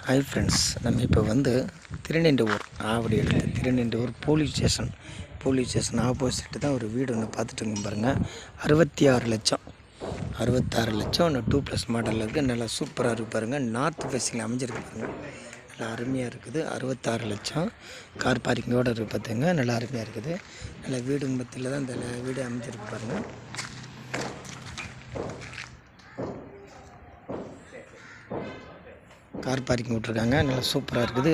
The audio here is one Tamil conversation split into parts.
ஹாய் ஃப்ரெண்ட்ஸ், நம்ம இப்போ வந்து திருநெண்டூர் ஆவடி எடுத்து திருநெண்டூர் போலீஸ் ஸ்டேஷன் ஆப்போசிட்டு தான் ஒரு வீடு ஒன்று பார்த்துட்டுங்க பாருங்கள். 66 லட்சம் 66 லட்சம் ஒன்று 2+ மாடலில் இருக்குது. நல்லா சூப்பராக இருக்குது பாருங்கள். நார்த் ஃபேஸிங்கில் அமைஞ்சிருக்கு பாருங்கள். நல்லா அருமையாக இருக்குது. 66 லட்சம் கார் பார்க்கிங்கோடு இருக்குது பார்த்துங்க. நல்லா அருமையாக இருக்குது. நல்லா வீடு மத்தியில் தான் இந்த வீடு அமைஞ்சிருக்கு பாருங்கள். கார் பார்க்கிங் விட்ருக்காங்க. நல்லா சூப்பராக இருக்குது.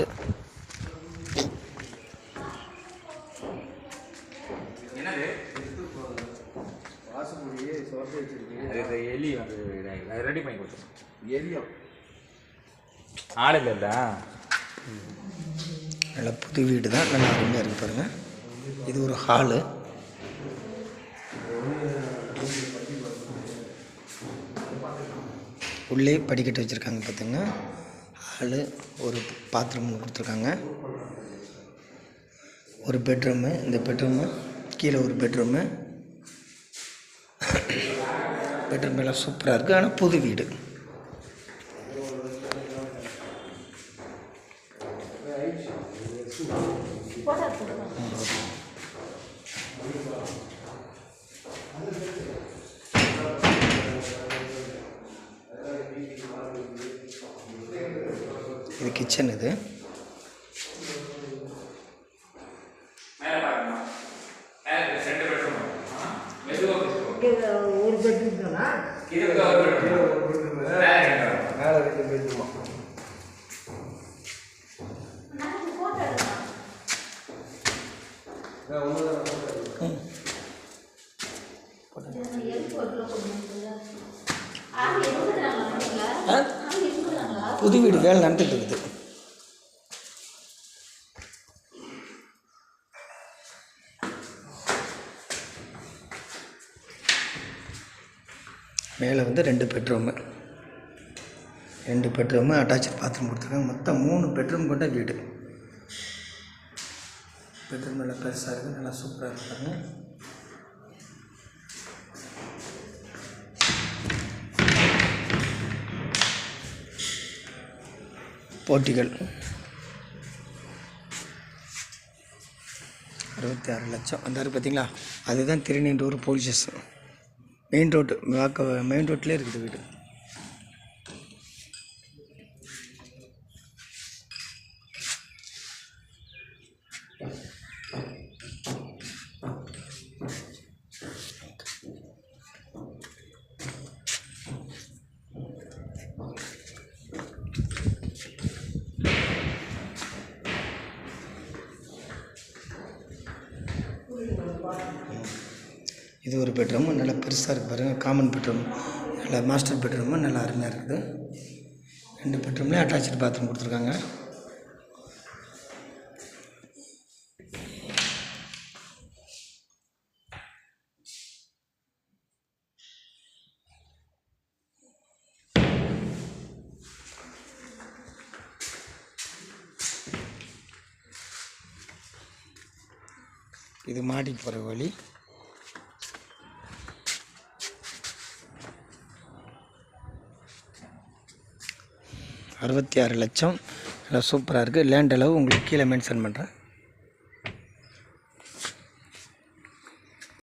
நல்லா புது வீடு தான். நல்லா அருமையாக இருக்குது பாருங்கள். இது ஒரு ஹாலு. உள்ளே படிக்கட்டு வச்சுருக்காங்க பார்த்துங்க. ஹாலு, ஒரு பாத்ரூம் கொடுத்துருக்காங்க, ஒரு பெட்ரூமு. இந்த பெட்ரூமு கீழே ஒரு பெட்ரூம் எல்லாம் சூப்பராக இருக்குது. ஆனால் புது வீடு. இது கிச்சன். இது ஒரு பெட்ரூம் தானா? புது வீடு வேலை நடந்துட்டு இருக்குது. மேலே வந்து 2 பெட்ரூமு அட்டாச்சு பாத்ரூம் கொடுத்துருக்காங்க. மொத்தம் 3 பெட்ரூம் கொண்ட வீடு. பெட்ரூம் நல்லா பெருசாக இருக்குது. நல்லா சூப்பராக இருக்காங்க. போட்டிகள் 66 லட்சம். அந்த பார்த்தீங்களா, அதுதான் திருநெண்டூர் போலீஸ் ஸ்டேஷன். மெயின் ரோட்லேயே இருக்குது வீடு. இது ஒரு பெட்ரூம் நல்லா பெருசாக இருக்குது பாருங்கள். காமன் பெட்ரூம், நல்லா மாஸ்டர் பெட்ரூமு நல்லா அருமையாக இருக்குது. 2 பெட்ரூம்லேயும் அட்டாச்சு பாத்ரூம் கொடுத்துருக்காங்க. இது மாடிக்கு போகிற வழி. $66 லட்சம். நல்லா சூப்பராக இருக்குது. லேண்ட் அளவு உங்களுக்கு கீழே மென்ஷன் பண்ணுறேன்.